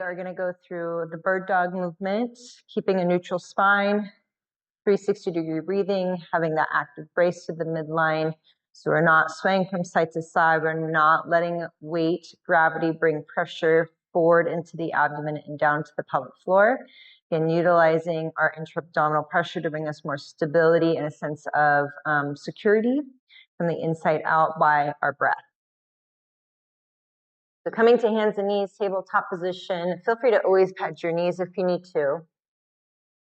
are going to go through the bird dog movement, keeping a neutral spine, 360-degree breathing, having that active brace to the midline. So we're not swaying from side to side. We're not letting weight, gravity bring pressure forward into the abdomen and down to the pelvic floor. Again, utilizing our intra-abdominal pressure to bring us more stability and a sense of security from the inside out by our breath. So coming to hands and knees, tabletop position. Feel free to always pat your knees if you need to.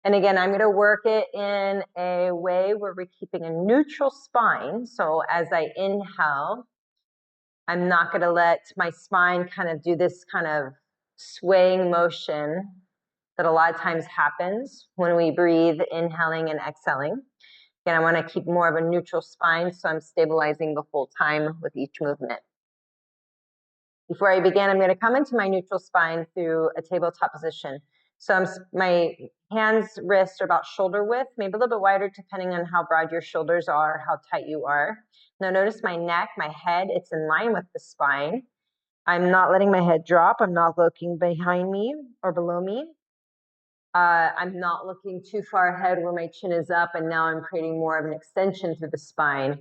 And again, I'm going to work it in a way where we're keeping a neutral spine. So as I inhale, I'm not going to let my spine kind of do this kind of swaying motion that a lot of times happens when we breathe, inhaling and exhaling. Again, I want to keep more of a neutral spine, so I'm stabilizing the whole time with each movement. Before I begin, I'm going to come into my neutral spine through a tabletop position. So my hands, wrists are about shoulder width, maybe a little bit wider depending on how broad your shoulders are, how tight you are. Now notice my neck, my head, it's in line with the spine. I'm not letting my head drop. I'm not looking behind me or below me. I'm not looking too far ahead where my chin is up, and now I'm creating more of an extension through the spine.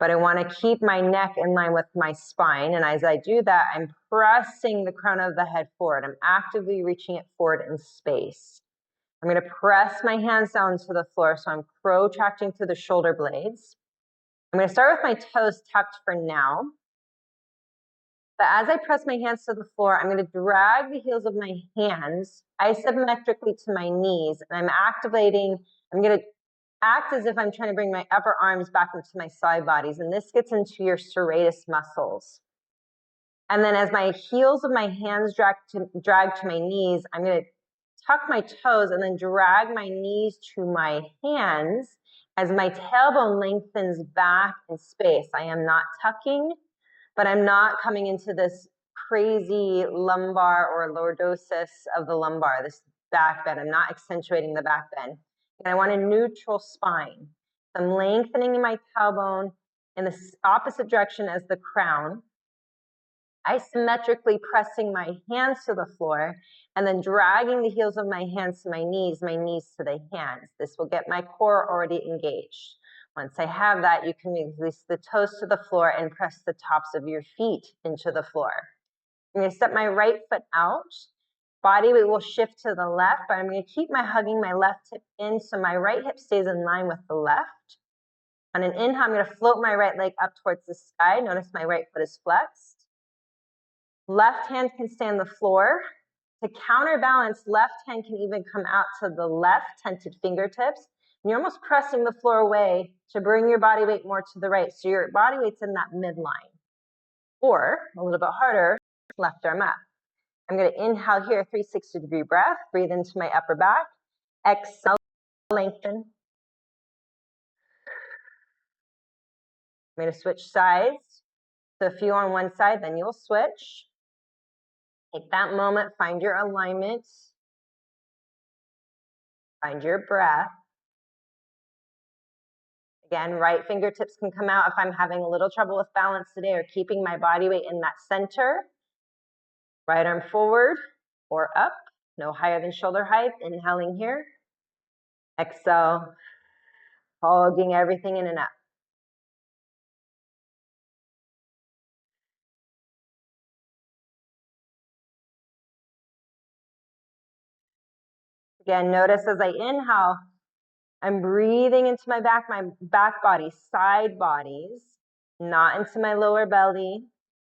But I want to keep my neck in line with my spine. And as I do that, I'm pressing the crown of the head forward. I'm actively reaching it forward in space. I'm going to press my hands down to the floor. So I'm protracting through the shoulder blades. I'm going to start with my toes tucked for now. But as I press my hands to the floor, I'm going to drag the heels of my hands isometrically to my knees. And I'm going to act as if I'm trying to bring my upper arms back into my side bodies. And this gets into your serratus muscles. And then as my heels of my hands drag to my knees, I'm going to tuck my toes and then drag my knees to my hands as my tailbone lengthens back in space. I am not tucking, but I'm not coming into this crazy lumbar or lordosis of the lumbar, this back bend. I'm not accentuating the back bend. And I want a neutral spine. I'm lengthening my tailbone in the opposite direction as the crown, isometrically pressing my hands to the floor, and then dragging the heels of my hands to my knees to the hands. This will get my core already engaged. Once I have that, you can release the toes to the floor and press the tops of your feet into the floor. I'm going to step my right foot out. Body weight will shift to the left, but I'm going to keep hugging my left hip in so my right hip stays in line with the left. On an inhale, I'm going to float my right leg up towards the sky. Notice my right foot is flexed. Left hand can stay on the floor. To counterbalance, left hand can even come out to the left, tented fingertips. And you're almost pressing the floor away to bring your body weight more to the right. So your body weight's in that midline. Or, a little bit harder, left arm up. I'm going to inhale here, 360-degree breath. Breathe into my upper back. Exhale, lengthen. I'm going to switch sides. So if you're on one side, then you'll switch. Take that moment, find your alignment. Find your breath. Again, right fingertips can come out if I'm having a little trouble with balance today or keeping my body weight in that center. Right arm forward or up, no higher than shoulder height. Inhaling here. Exhale, hugging everything in and up. Again, notice as I inhale, I'm breathing into my back body, side bodies, not into my lower belly.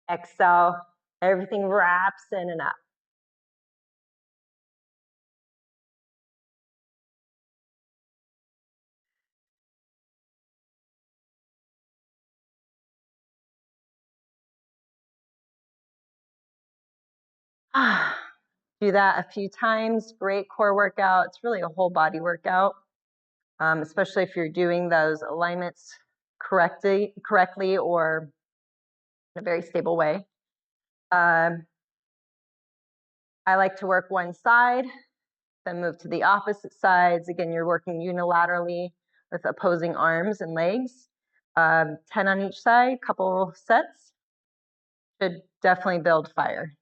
Exhale, everything wraps in and up. Do that a few times. Great core workout. It's really a whole body workout, especially if you're doing those alignments correctly or in a very stable way. I like to work one side, then move to the opposite sides. Again, you're working unilaterally with opposing arms and legs. 10 on each side, couple sets. Should definitely build fire.